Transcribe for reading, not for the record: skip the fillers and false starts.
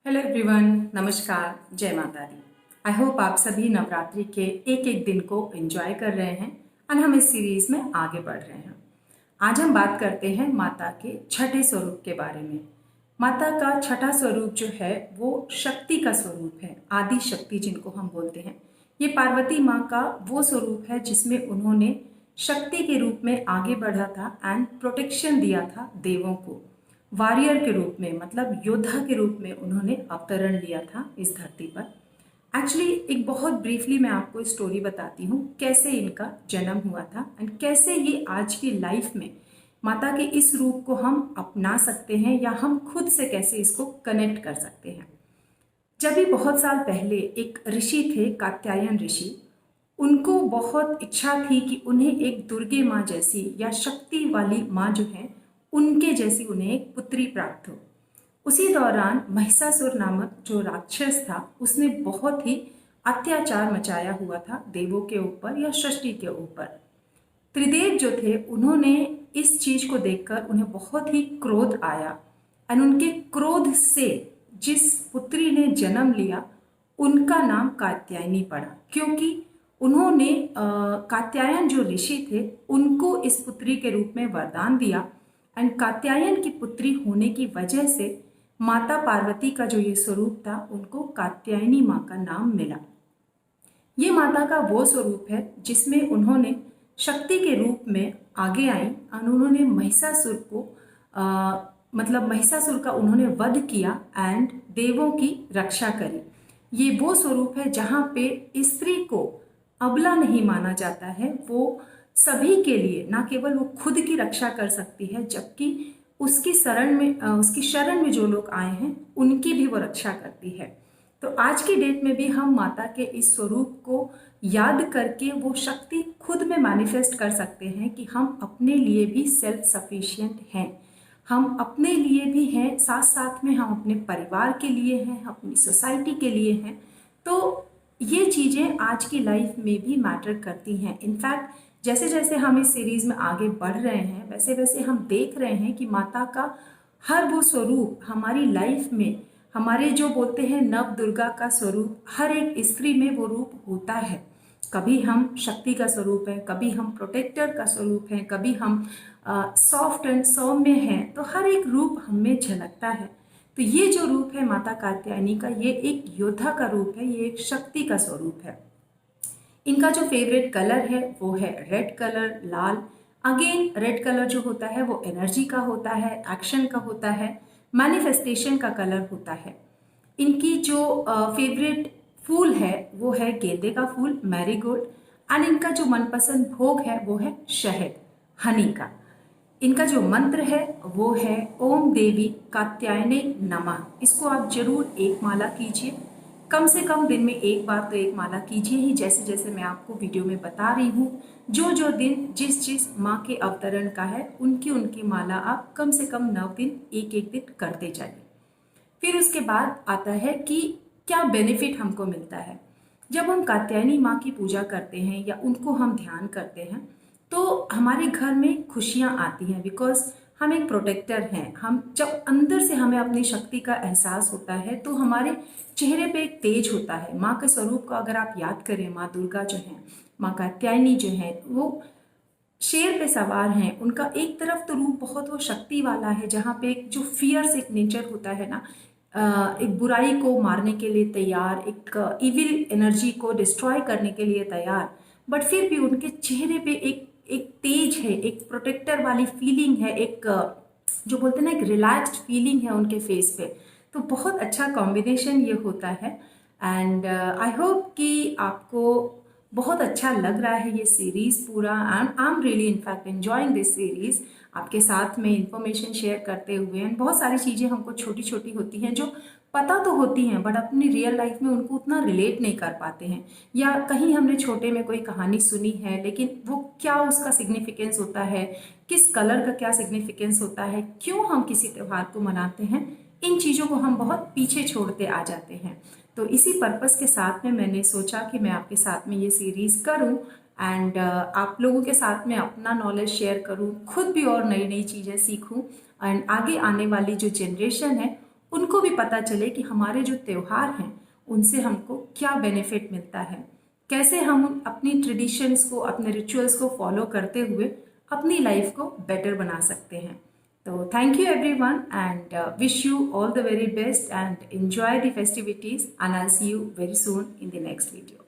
Hello everyone, नमस्कार, जय माता दी। आई होप आप सभी नवरात्रि के एक एक दिन को एंजॉय कर रहे हैं और हम इस सीरीज में आगे बढ़ रहे हैं। आज हम बात करते हैं माता के छठे स्वरूप के बारे में। माता का छठा स्वरूप जो है वो शक्ति का स्वरूप है, आदि शक्ति जिनको हम बोलते हैं। ये पार्वती माँ का वो स्वरूप है जिसमें उन्होंने शक्ति के रूप में आगे बढ़ा था एंड प्रोटेक्शन दिया था देवों को। वॉरियर के रूप में, मतलब योद्धा के रूप में उन्होंने अवतरण लिया था इस धरती पर। एक्चुअली एक बहुत ब्रीफली मैं आपको स्टोरी बताती हूँ कैसे इनका जन्म हुआ था एंड कैसे ये आज की लाइफ में माता के इस रूप को हम अपना सकते हैं या हम खुद से कैसे इसको कनेक्ट कर सकते हैं। जब भी बहुत साल पहले एक ऋषि थे, कात्यायन ऋषि। उनको बहुत इच्छा थी कि उन्हें एक दुर्गे माँ जैसी या शक्ति वाली माँ जो है उनके जैसी उन्हें एक पुत्री प्राप्त हो। उसी दौरान महिषासुर नामक जो राक्षस था उसने बहुत ही अत्याचार मचाया हुआ था देवों के ऊपर या सृष्टि के ऊपर। त्रिदेव जो थे उन्होंने इस चीज को देखकर उन्हें बहुत ही क्रोध आया और उनके क्रोध से जिस पुत्री ने जन्म लिया उनका नाम कात्यायनी पड़ा, क्योंकि उन्होंने कात्यायन जो ऋषि थे उनको इस पुत्री के रूप में वरदान दिया एंड कात्यायन की पुत्री होने की वजह से माता पार्वती का जो ये स्वरूप था उनको कात्यायनी माँ का नाम मिला। ये माता का वो स्वरूप है जिसमें उन्होंने शक्ति के रूप में आगे आई और उन्होंने महिषासुर को मतलब महिषासुर का उन्होंने वध किया एंड देवों की रक्षा करी। ये वो स्वरूप है जहाँ पे स्त्री को अबला नहीं माना जाता है। वो सभी के लिए, ना केवल वो खुद की रक्षा कर सकती है, जबकि उसकी शरण में जो लोग आए हैं उनकी भी वो रक्षा करती है। तो आज की डेट में भी हम माता के इस स्वरूप को याद करके वो शक्ति खुद में मैनिफेस्ट कर सकते हैं कि हम अपने लिए भी सेल्फ सफिशिएंट हैं, हम अपने लिए भी हैं, साथ साथ में हम अपने परिवार के लिए हैं, अपनी सोसाइटी के लिए हैं। तो ये चीज़ें आज की लाइफ में भी मैटर करती हैं। इनफैक्ट जैसे जैसे हम इस सीरीज में आगे बढ़ रहे हैं वैसे वैसे हम देख रहे हैं कि माता का हर वो स्वरूप हमारी लाइफ में, हमारे जो बोलते हैं नव दुर्गा का स्वरूप, हर एक स्त्री में वो रूप होता है। कभी हम शक्ति का स्वरूप हैं, कभी हम प्रोटेक्टर का स्वरूप हैं, कभी हम सॉफ्ट एंड सौम्य हैं। तो हर एक रूप हमें झलकता है। तो ये जो रूप है माता कात्यायनी का, ये एक योद्धा का रूप है, ये एक शक्ति का स्वरूप है। इनका जो फेवरेट कलर है वो है रेड कलर, लाल। अगेन रेड कलर जो होता है वो एनर्जी का होता है, एक्शन का होता है, मैनिफेस्टेशन का कलर होता है। इनकी जो फेवरेट फूल है वो है गेंदे का फूल, मैरीगोल्ड। एंड इनका जो मनपसंद भोग है वो है शहद, हनी का। इनका जो मंत्र है वो है ओम देवी कात्यायने नमः। इसको आप जरूर एक माला कीजिए, कम से कम दिन में एक बार तो एक माला कीजिए ही। जैसे जैसे मैं आपको वीडियो में बता रही हूँ, जो जो दिन जिस माँ के अवतरण का है उनकी माला आप कम से कम 9 दिन एक एक दिन करते जाइए। फिर उसके बाद आता है कि क्या बेनिफिट हमको मिलता है। जब हम कात्यायनी माँ की पूजा करते हैं या उनको हम ध्यान करते हैं तो हमारे घर में खुशियाँ आती हैं, बिकॉज हम एक प्रोटेक्टर हैं। हम जब अंदर से हमें अपनी शक्ति का एहसास होता है तो हमारे चेहरे पे एक तेज होता है। माँ के स्वरूप को अगर आप याद करें, माँ दुर्गा जो है, माँ कात्यायनी जो है, वो शेर पे सवार हैं। उनका एक तरफ तो रूप बहुत वो शक्ति वाला है जहाँ पे एक जो फियर्स एक नेचर होता है ना, एक बुराई को मारने के लिए तैयार, एक इविल एनर्जी को डिस्ट्रॉय करने के लिए तैयार, बट फिर भी उनके चेहरे पे एक एक तेज है, एक प्रोटेक्टर वाली फीलिंग है, एक जो बोलते हैं ना एक रिलैक्स्ड फीलिंग है उनके फेस पे। तो बहुत अच्छा कॉम्बिनेशन ये होता है। एंड आई होप कि आपको बहुत अच्छा लग रहा है ये सीरीज पूरा। I am really in fact enjoying this series, आपके साथ में इंफॉर्मेशन शेयर करते हुए। एंड बहुत सारी चीज़ें हमको छोटी छोटी होती हैं जो पता तो होती हैं बट अपनी रियल लाइफ में उनको उतना रिलेट नहीं कर पाते हैं, या कहीं हमने छोटे में कोई कहानी सुनी है लेकिन वो क्या उसका सिग्निफिकेंस होता है, किस कलर का क्या सिग्निफिकेंस होता है, क्यों हम किसी त्यौहार को मनाते हैं, इन चीज़ों को हम बहुत पीछे छोड़ते आ जाते हैं। तो इसी पर्पस के साथ में मैंने सोचा कि मैं आपके साथ में ये सीरीज करूं एंड आप लोगों के साथ में अपना नॉलेज शेयर करूं, खुद भी और नई नई चीज़ें सीखूं एंड आगे आने वाली जो जनरेशन है उनको भी पता चले कि हमारे जो त्यौहार हैं उनसे हमको क्या बेनिफिट मिलता है, कैसे हम अपनी ट्रेडिशंस को, अपने रिचुअल्स को फॉलो करते हुए अपनी लाइफ को बेटर बना सकते हैं। तो thank you everyone and wish you all the very best and enjoy the festivities and I'll see you very soon in the next video.